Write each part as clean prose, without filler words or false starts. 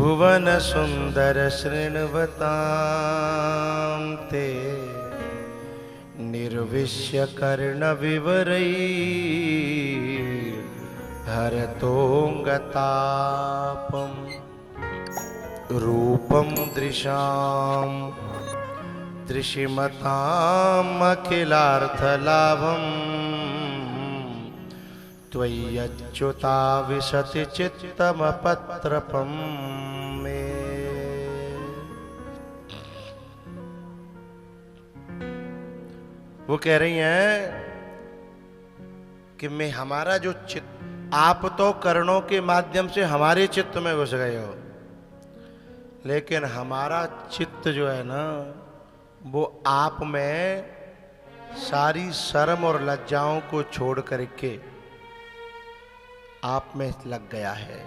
भुवन सुंदर शृण्वतां ते निर्विश्य कर्ण विवरैः हरतोऽङ्गतापं रूपं दृशां दृशिमतामखिलार्थलाभं त्वय्यच्युता विशति चित्तमपत्रपं मे। वो कह रही हैं कि मैं हमारा जो चित्त, आप तो कर्णों के माध्यम से हमारे चित्त में घुस गए हो, लेकिन हमारा चित्त जो है ना वो आप में सारी शर्म और लज्जाओं को छोड़ करके आप में लग गया है।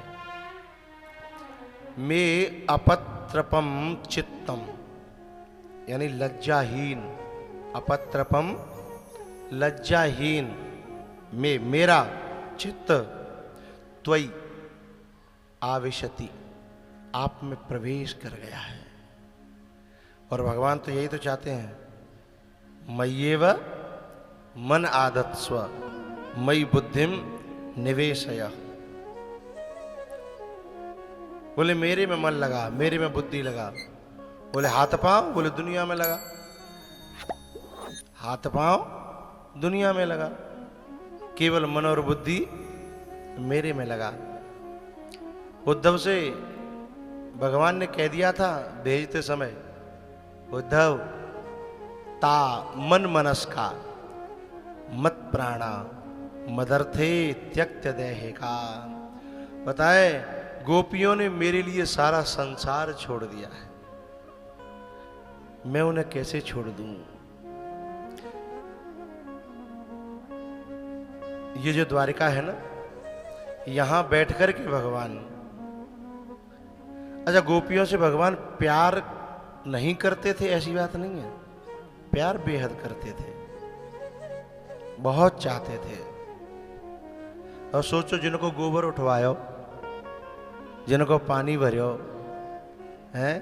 मैं अपत्रपम चित्तम यानी लज्जाहीन, अपत्रपम लज्जाहीन में मेरा चित्त त्वयि आविशति आप में प्रवेश कर गया है। और भगवान तो यही तो चाहते हैं, मय्येव मन आदत्स्व मयि बुद्धिम निवेशय। बोले मेरे में मन लगा, मेरे में बुद्धि लगा। बोले हाथ पांव, बोले दुनिया में लगा। हाथ पांव दुनिया में लगा, केवल मन और बुद्धि मेरे में लगा। उद्धव से भगवान ने कह दिया था भेजते समय, उद्धव ता मन मनस्का मत प्राणा मदर्थे त्यक्त देहे का। बताए गोपियों ने मेरे लिए सारा संसार छोड़ दिया है, मैं उन्हें कैसे छोड़ दूं। ये जो द्वारिका है ना, यहां बैठकर के भगवान, अच्छा गोपियों से भगवान प्यार नहीं करते थे ऐसी बात नहीं है, प्यार बेहद करते थे, बहुत चाहते थे। और सोचो जिनको गोबर उठवायो, जिनको पानी भरियो हैं,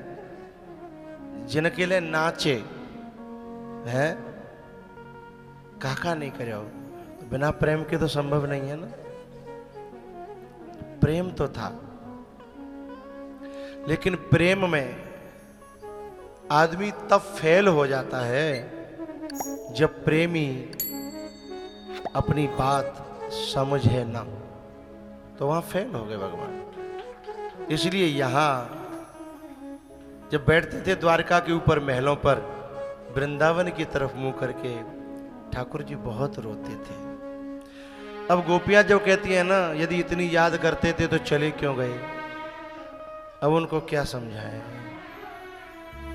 जिनके लिए नाचे हैं, काका नहीं करो, बिना प्रेम के तो संभव नहीं है ना। प्रेम तो था, लेकिन प्रेम में आदमी तब फेल हो जाता है जब प्रेमी अपनी बात समझे ना, तो वहां फेल हो गए भगवान। इसलिए यहां जब बैठते थे द्वारका के ऊपर महलों पर, वृंदावन की तरफ मुंह करके ठाकुर जी बहुत रोते थे। अब गोपियां जब कहती है ना, यदि इतनी याद करते थे तो चले क्यों गए। अब उनको क्या समझाएं,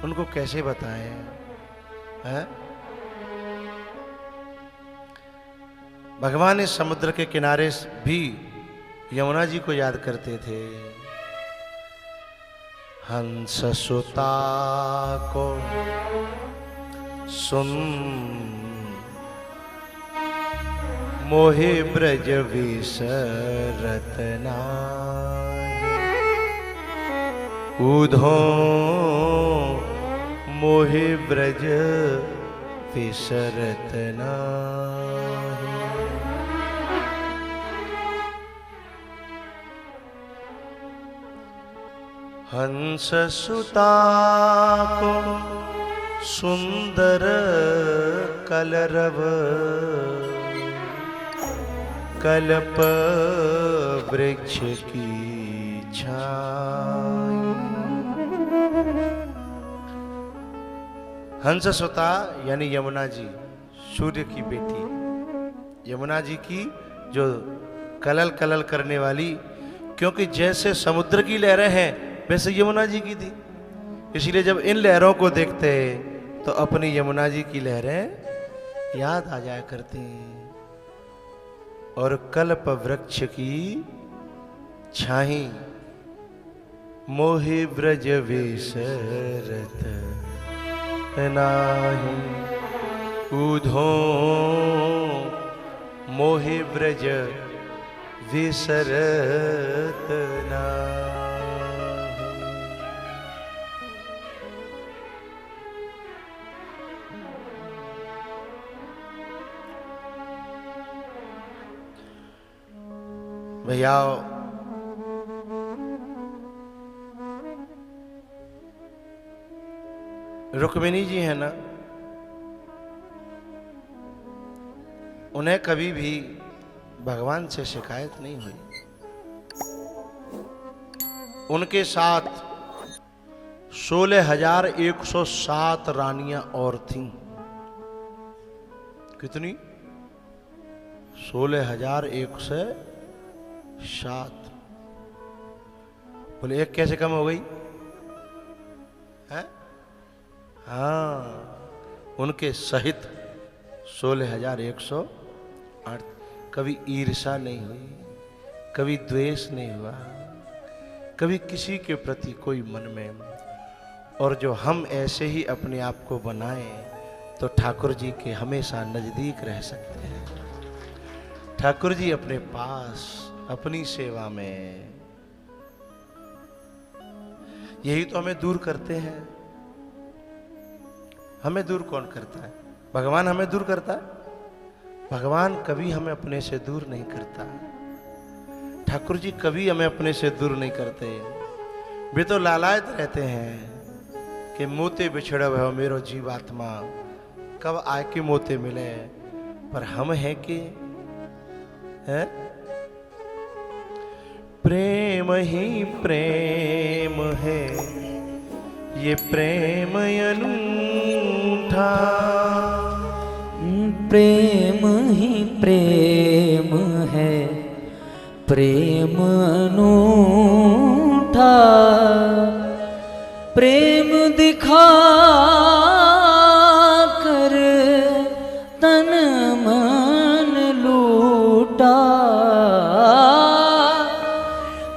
उनको कैसे बताएं हैं? भगवान इस समुद्र के किनारे भी यमुना जी को याद करते थे। हंस सुता को सुन मोहे ब्रज विसरत नाहि, ऊधो मोहे ब्रज विसरत नाहि। हंस सुता को सुंदर कलरव, कल्प वृक्ष की छाई। हंस सुता यानी यमुना जी, सूर्य की बेटी यमुना जी की, जो कलल कलल करने वाली, क्योंकि जैसे समुद्र की लहरें हैं वैसे यमुना जी की थी। इसलिए जब इन लहरों को देखते तो अपनी यमुना जी की लहरें याद आ जाया करती। और कल्प वृक्ष की छाही, मोहे ब्रज विसरत नाही, ऊधो मोहे ब्रज विसरत नाही। भैया रुक्मिणी जी है ना, उन्हें कभी भी भगवान से शिकायत नहीं हुई। उनके साथ 16,107 रानियां और थीं। कितनी? 16,107। बोले एक कैसे कम हो गई है? हाँ, उनके सहित 16,108। कभी ईर्ष्या नहीं हुई, कभी द्वेष नहीं हुआ, कभी किसी के प्रति कोई मन में। और जो हम ऐसे ही अपने आप को बनाएं तो ठाकुर जी के हमेशा नजदीक रह सकते हैं। ठाकुर जी अपने पास, अपनी सेवा में। यही तो हमें दूर करते हैं। हमें दूर कौन करता है? भगवान हमें दूर करता है? भगवान कभी हमें अपने से दूर नहीं करता। ठाकुर जी कभी हमें अपने से दूर नहीं करते। वे तो लालायत रहते हैं कि मोते बिछड़ब हो मेरो जीवात्मा, कब आए के मोते मिले। पर हम हैं कि है? प्रेम ही प्रेम है, ये प्रेम अनूठा। प्रेम ही प्रेम है, प्रेम अनूठा। प्रेम दिखा कर तन मन लूटा।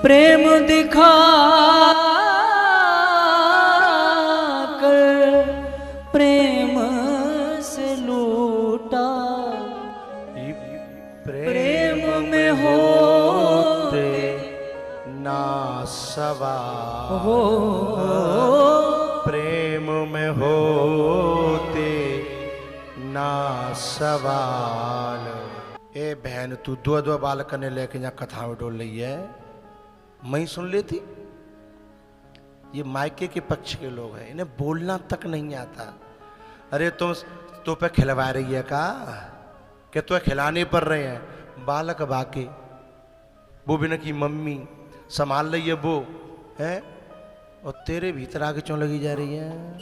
प्रेम दिखा प्रेम से लूटा। प्रेम में होते ना सवाल हो, प्रेम में होते ना सवाल। ए बहन तू दो बालक ने लेके यहाँ कथा में डोल रही है, मैं सुन लेती। ये मायके के पक्ष के लोग हैं, इन्हें बोलना तक नहीं आता। अरे तुम तो पे खिलवा रही है का? कि तो खिलाने पर रहे हैं बालक बाके, वो बिना की मम्मी संभाल रही है वो है, और तेरे भीतर आगे क्यों लगी जा रही है?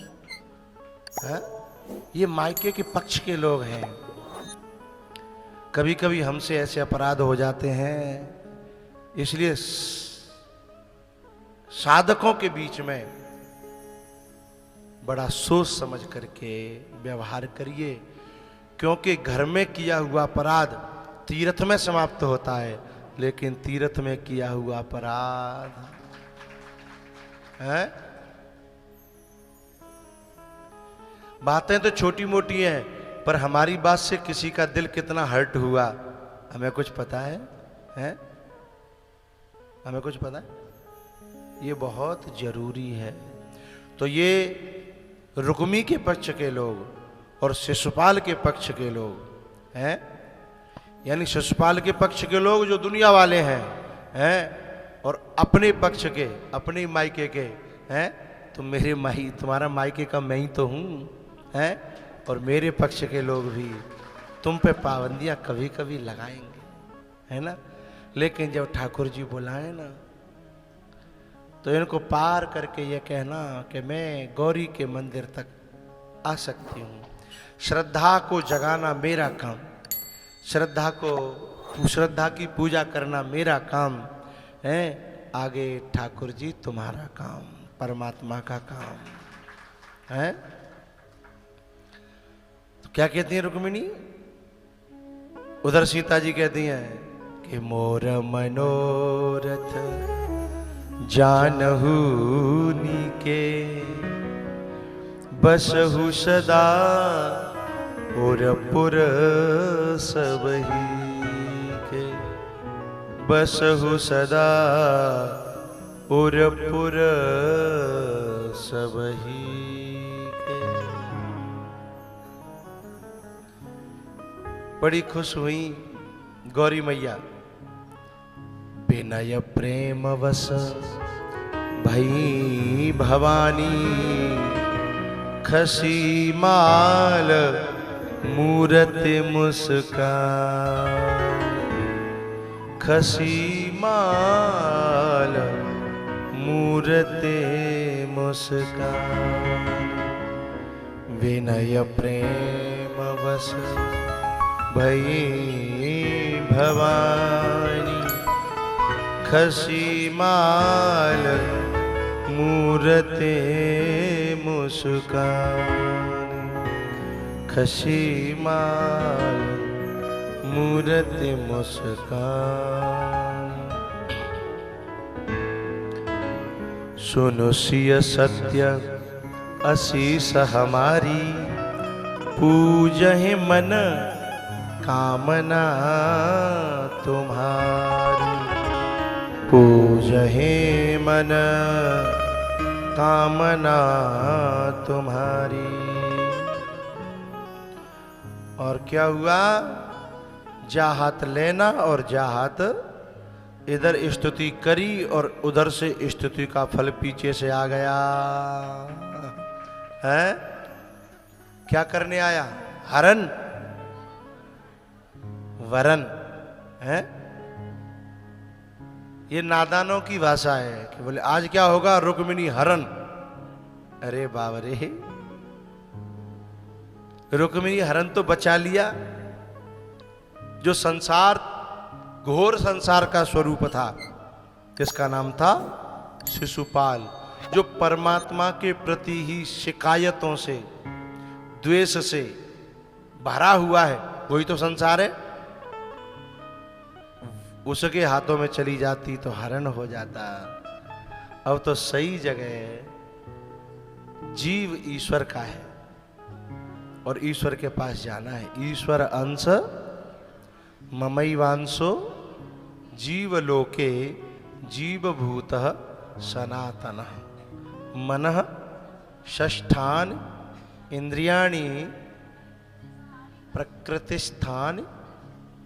ये मायके के पक्ष के लोग हैं। कभी कभी हमसे ऐसे अपराध हो जाते हैं, इसलिए साधकों के बीच में बड़ा सोच समझ करके व्यवहार करिए, क्योंकि घर में किया हुआ अपराध तीर्थ में समाप्त होता है, लेकिन तीर्थ में किया हुआ अपराध है। बातें तो छोटी मोटी हैं, पर हमारी बात से किसी का दिल कितना हर्ट हुआ हमें कुछ पता है? हैं? हमें कुछ पता है? ये बहुत जरूरी है। तो ये रुक्मी के पक्ष के लोग और शिशुपाल के पक्ष के लोग हैं, यानी शिशुपाल के पक्ष के लोग जो दुनिया वाले हैं और अपने पक्ष के, अपनी मायके के हैं। तो मेरे माई, तुम्हारा मायके का मैं ही तो हूँ हैं, और मेरे पक्ष के लोग भी तुम पे पाबंदियां कभी कभी लगाएंगे, है ना। लेकिन जब ठाकुर जी बुलाए ना, तो इनको पार करके ये कहना कि मैं गौरी के मंदिर तक आ सकती हूँ। श्रद्धा को जगाना मेरा काम, श्रद्धा की पूजा करना मेरा काम है। आगे ठाकुर जी तुम्हारा काम, परमात्मा का काम है। तो क्या कहती है रुक्मिणी? उधर सीता जी कहती हैं कि मोर मनोरथ जानहु नीके, बसहु सदा और पुर सबही के। बसहु सदा और पुर सबही के। बड़ी खुश हुई गौरी मैया, विनय प्रेम वस भई भवानी, खसी माल मूरति मुस्कान, खसी माल मूरति मुस्कान। विनय प्रेम वस भई भवानी, खसी माल मूरति मुस्कान, खसी माल मूरति मुस्कान। सुनो सिय सत्य असीस हमारी, पूजहि मन कामना तुम्हारी, पूजहि मन कामना तुम्हारी। और क्या हुआ? जा हाथ लेना और जा हाथ इधर स्तुति करी और उधर से स्तुति का फल पीछे से आ गया है। क्या करने आया? हरण वरन है। ये नादानों की भाषा है कि बोले आज क्या होगा? रुक्मिणी हरण। अरे बाबरे, रुक्मिणी हरण तो बचा लिया। जो संसार, घोर संसार का स्वरूप था, किसका नाम था? शिशुपाल। जो परमात्मा के प्रति ही शिकायतों से, द्वेष से भरा हुआ है, वही तो संसार है। उसके हाथों में चली जाती तो हरण हो जाता। अब तो सही जगह जीव ईश्वर का है और ईश्वर के पास जाना है। ईश्वर अंश ममैवांशो जीवलोके जीवभूतः सनातनः, मनः षष्ठान इंद्रियाणि प्रकृतिस्थान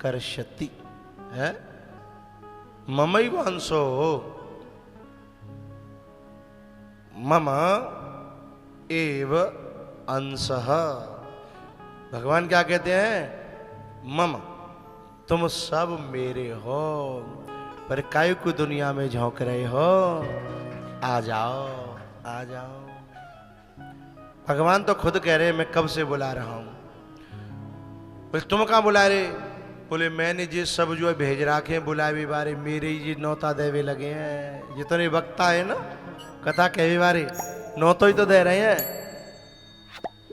कर्षति है। ममैवांशो, मम एव अंशः। भगवान क्या कहते हैं? मम, तुम सब मेरे हो, पर काय को दुनिया में झोंक रहे हो? आ जाओ, आ जाओ। भगवान तो खुद कह रहे हैं मैं कब से बुला रहा हूं। बोले तुम कहां बुला रहे? बोले मैंने जी सब जो भेज रखे बुलावे बारे, मेरे ही जी नौता देवे लगे हैं। जितने वक्ता है ना कथा कहवे बारे, नौतो ही तो दे रहे हैं।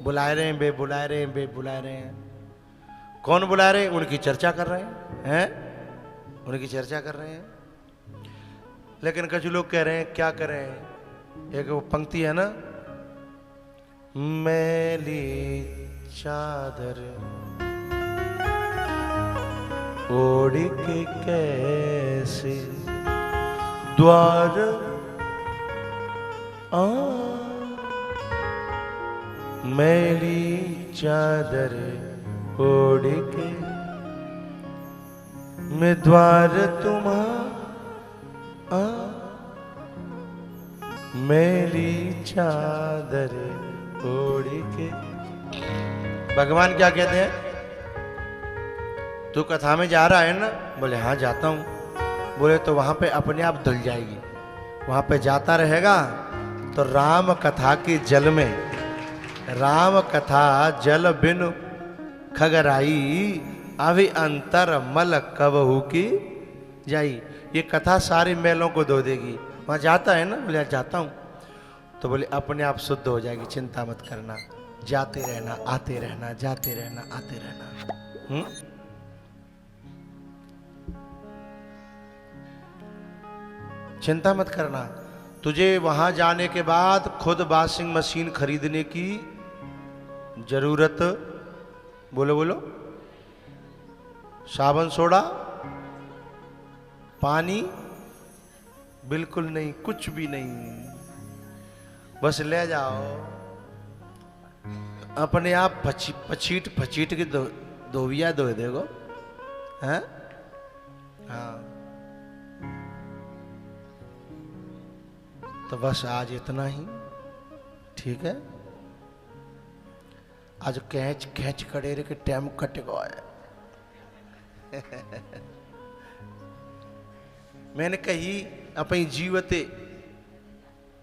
बुला रहे हैं बे, बुला रहे हैं बे, बुला रहे हैं। कौन बुला रहे हैं? उनकी चर्चा कर रहे हैं, उनकी चर्चा कर रहे हैं। लेकिन कुछ लोग कह रहे हैं क्या करें? एक वो पंक्ति है ना, मैली चादर ओढ़ के कैसे द्वार आ, मैली चादर ओढ़ के मैं द्वार तुम्हारा, मैली चादर ओढ़ के। भगवान क्या कहते हैं? तू कथा में जा रहा है ना? बोले हाँ जाता हूं। बोले तो वहां पे अपने आप धुल जाएगी। वहां पे जाता रहेगा तो राम कथा के जल में, राम कथा जल बिन खगराई, अभी अंतर मल कबहू की जाई। ये कथा सारी मैलों को धो देगी। वहां जाता है ना? बोले जाता हूं। तो बोले अपने आप शुद्ध हो जाएगी, चिंता मत करना। जाते रहना, आते रहना, जाते रहना, आते रहना। चिंता मत करना। तुझे वहां जाने के बाद खुद वॉशिंग मशीन खरीदने की जरूरत, बोलो बोलो, साबुन सोडा पानी बिल्कुल नहीं, कुछ भी नहीं। बस ले जाओ, अपने आप पछीट पछीट के धोबिया धो देगो। हैं? हाँ, तो बस आज इतना ही, ठीक है। आज कैच कैच कड़ेरे के टाइम कट गया है। मैंने कही अपनी जीवते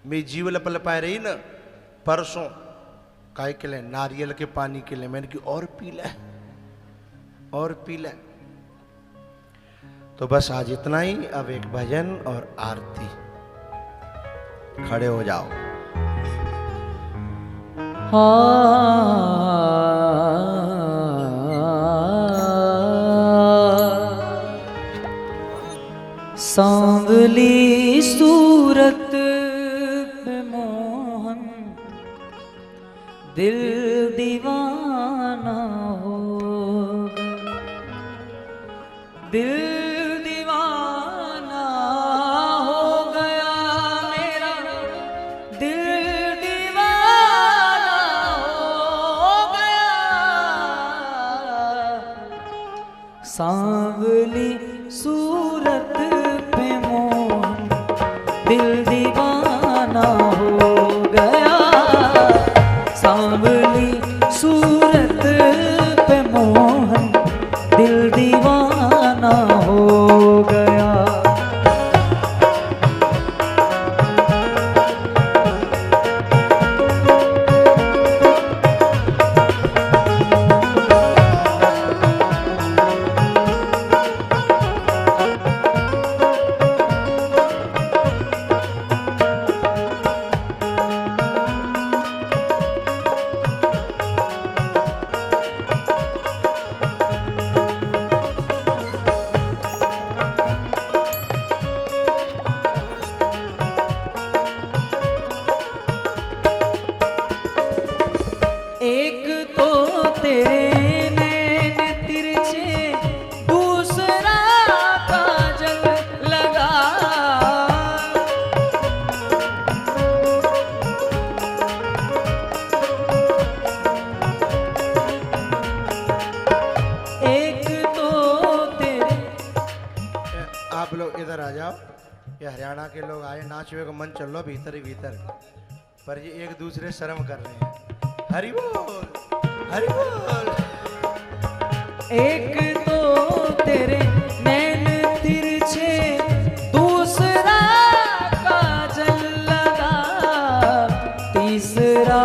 मैं जीव लप लपाए रही ना परसों काय के लिए नारियल के पानी के लिए, मैंने की और पी ले और पी ले। तो बस आज इतना ही। अब एक भजन और आरती, खड़े हो जाओ। सांवली सूरत पे मोहन दिल दीवाना हो गया, दिल दीवाना हो गया मेरा, दिल दीवाना हो गया। सांवली सूरत पे मोहन दिल दीवाना हो गया, सांवली सूरत पे मोहन दिल दीवाना हो गया। एक तो तेरे नैन तिरछे, दूसरा काजल लगा, एक तो तेरे। आप लोग इधर आ जाओ, ये हरियाणा के लोग आए, नाचवे का मन चल लो भीतर ही भीतर, पर ये एक दूसरे शर्म कर रहे हैं। हरि बोल हरि बोल। एक तो तेरे नैन तिरछे, दूसरा काजल लगा, तीसरा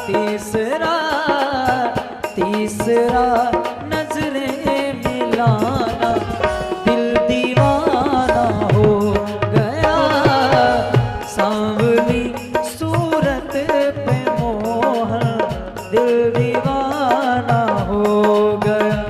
तीसरा तीसरा नजरें मिलाना, दिल दीवाना हो गया। सांवली सूरत पे मोहन दिल दीवाना हो गया।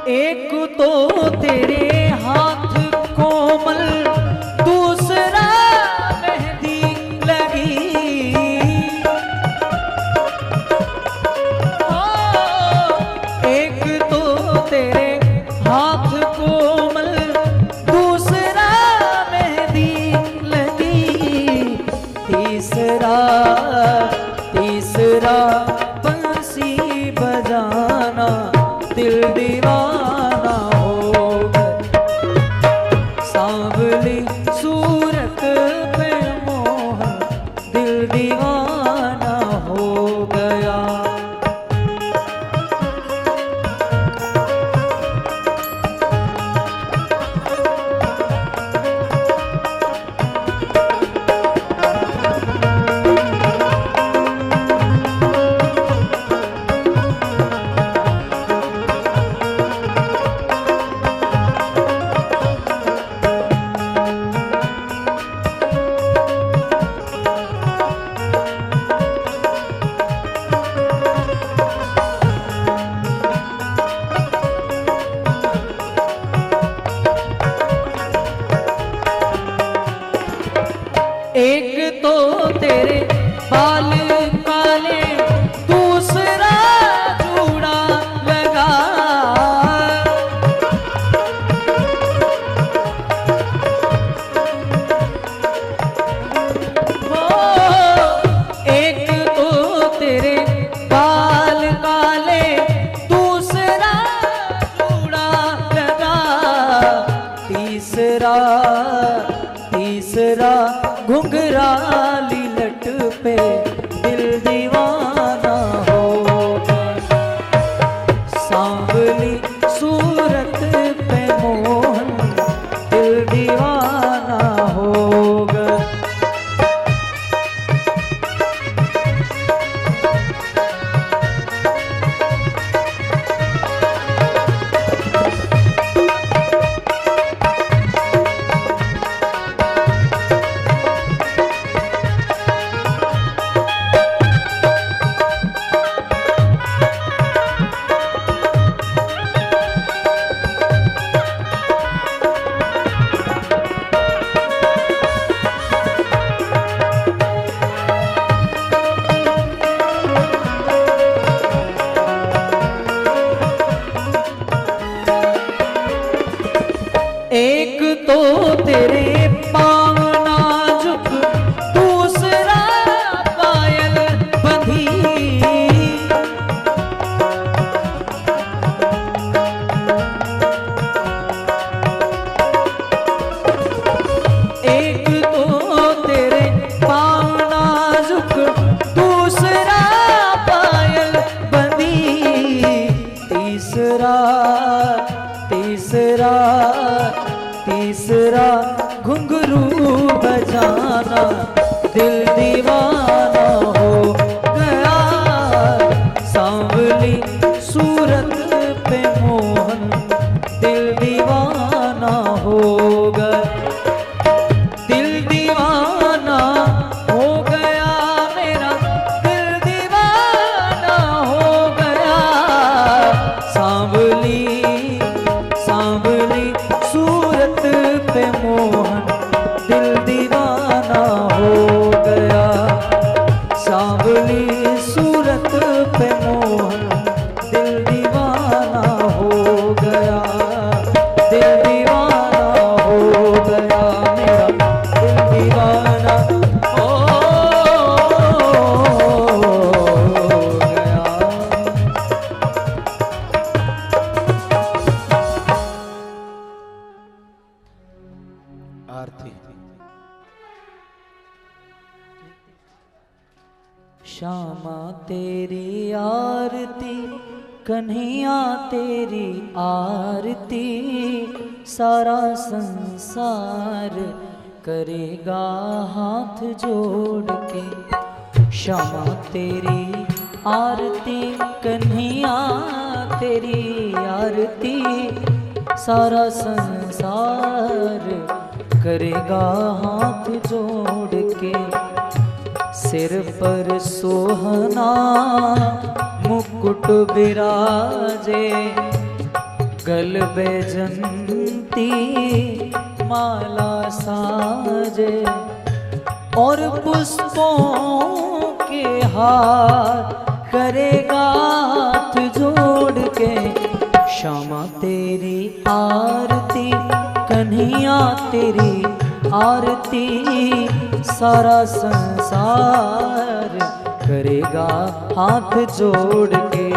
एक तो तेरे हाथ कोमल, दूसरा मेहंदी लगी, एक तो तेरे हाथ कोमल, दूसरा मेहंदी लगी, तीसरा तीसरा बंसी बजाना, दिल दीवाना हो गया। सांवली सूरत पे मोहन दिल दीवाना हो गया। सांवली सूरत पे मोहन दिल दीवाना होगा। एक तो तेरे पाँव नाजुक, दूसरा पायल बंधी। एक तो तेरे पाँव नाजुक, दूसरा पायल बंधी। तीसरा तीसरा तीसरा घुंघरू बजाना दिल दीवाना हो गया। सांवली सूरत पे मोहन दिल दीवाना होगा। दिल दीवाना हो गया मेरा, दिल दीवाना हो गया। सांवली सांवली सूरत पे मोहन दिल दीवाना हो गया। सांवली सूरत पे मोहन दिल दीवाना हो गया। दिल दीवाना हो गया मेरा, दिल दीवाना हो गया। आरती। श्यामा तेरी आरती, कन्हैया तेरी आरती। सारा संसार करेगा हाथ जोड़ के। श्यामा तेरी आरती, कन्हैया तेरी आरती। सारा संसार करेगा हाथ जोड़ के। सिर पर सोहना मुकुट बिराजे, गल बैजंती माला साजे। और पुष्पों के हार करेगा हाथ जोड़ के। श्यामा तेरी आरती, कन्हैया तेरी आरती। सारा संसार करेगा हाथ जोड़ के।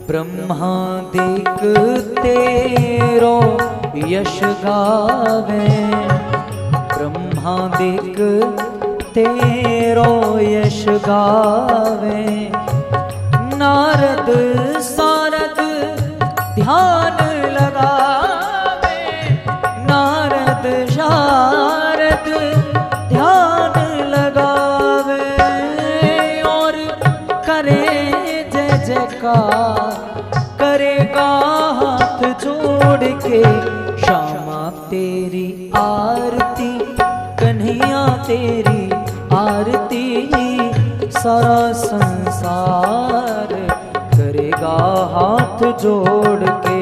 ब्रह्मा दिक तेरो यश गावे। ब्रह्मा दिक तेरो यश गावे। नारद सारद ध्यान लगावे। नारद शारद ध्यान लगावे। और करे जय जयकार करेगा हाथ जोड़ के। श्यामा तेरी आरती, कन्हैया तेरी आरती। सारा संसार करेगा हाथ जोड़ के।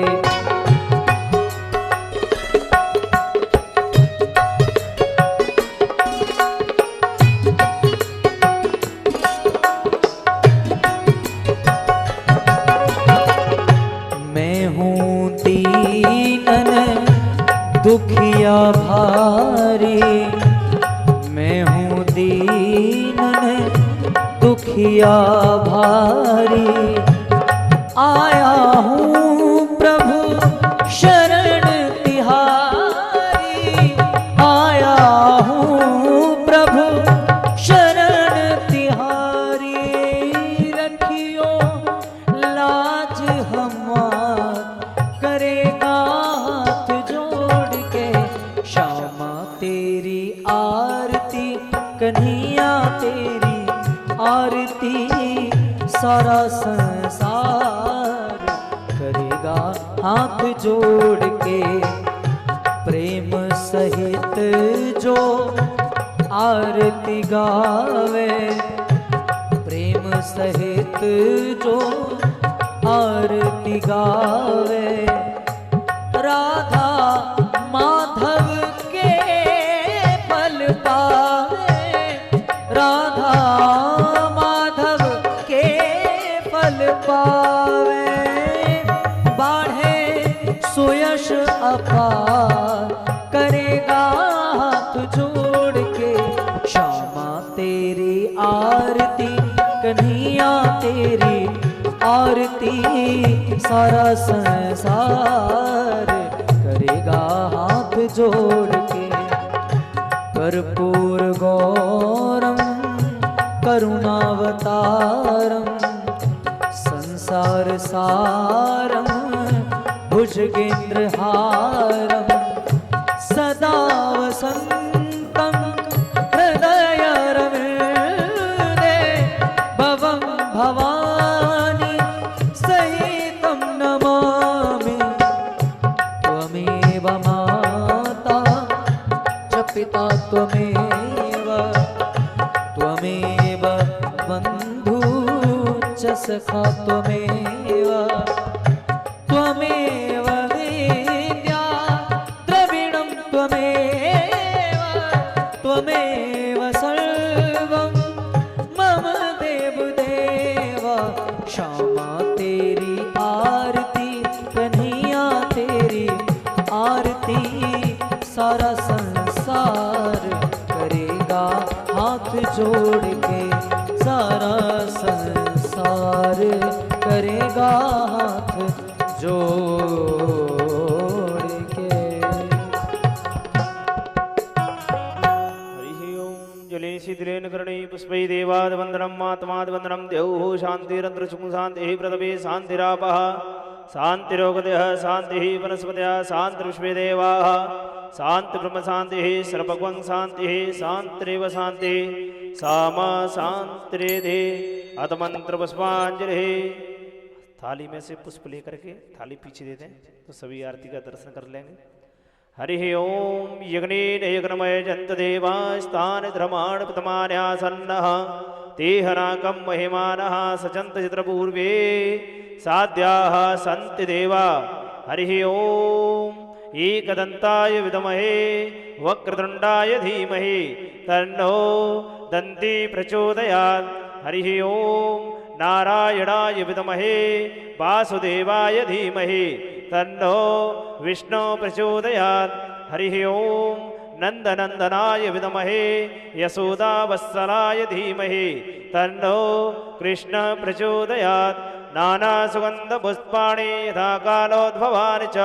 मैं हूँ दीनन दुखिया भारी। मैं हूँ दीनन दुखिया भारी। आया हूँ प्रभु सारा संसार करेगा हाथ जोड़ के। प्रेम सहित जो आरती गावे, प्रेम सहित जो आरती गावे, राधा माधव के फल पावे, राधा माधव के फल पावे। बाढ़े सुयश अपार करेगा हाथ जोड़ के। श्यामा तेरी आरती, कन्हैया तेरी आरती, सारा संसार करेगा हाथ जोड़ के। कर्पूर गौरम करुणावतारम, संसार सारम भुजगेन्द्रहारम, सदा वसन्तं हृदय रमणे, भवं भवानी सहितं नमामि। त्वमेव माता च पिता त्वमेव, त्वमेव बन्धु च सखा त्वमेव, त्वमेव विद्या द्रविणं त्वमेव, त्वमेव सर्वं मम देवदेव। श्यामा तेरी आरती, कन्हैया तेरी आरती, सारा संसार करेगा हाथ जोड़ के। सारा संसार करेगा हाथ जोड़ के। हरि ओम जले शीतलेन कर्णे पुष्पै देवाद वंदनम मातमाद वंदनम देवः शांतिरंत्र सुखं शांतिः प्रथमे शांतिरापः शांतिरोगदयः शांतिः वनस्पतयः शांतिर्विश्वे देवाः शांति ब्रह्म शांतिः सर्वभगवं शांतिः शांतिरेव शांतिः सामा शांतिरेधि। अथ मंत्र पुष्पांजलि। थाली में से पुष्प लेकर के थाली पीछे दे दें तो सभी आरती का दर्शन कर लेंगे। हरि ओम यज्ञेन यज्ञमय जंत देवास्तान धर्माण प्रथमान्यासन्नः तेहनाकं महिमानः सचन्त चित्रपूर्वे साध्याः सन्ति देवा। हरि ओम एकदन्ताय विद्महे वक्रतुण्डाय धीमहि तन्नो दन्ती प्रचोदयात्। हरि ओम नारायणाय विद्महे वासुदेवाय धीमहि तन्नो विष्णु प्रचोदयात्। हरि ओम नंदनंदनाय विद्महे यशोदावत्सलाय धीमहि तन्नो कृष्ण प्रचोदयात्। नाना सुगंध पुष्पाणि यथा कालोद्भवानि च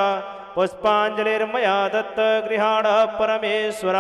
पुष्पांजलिर्मया दत्त गृहाण परमेश्वर।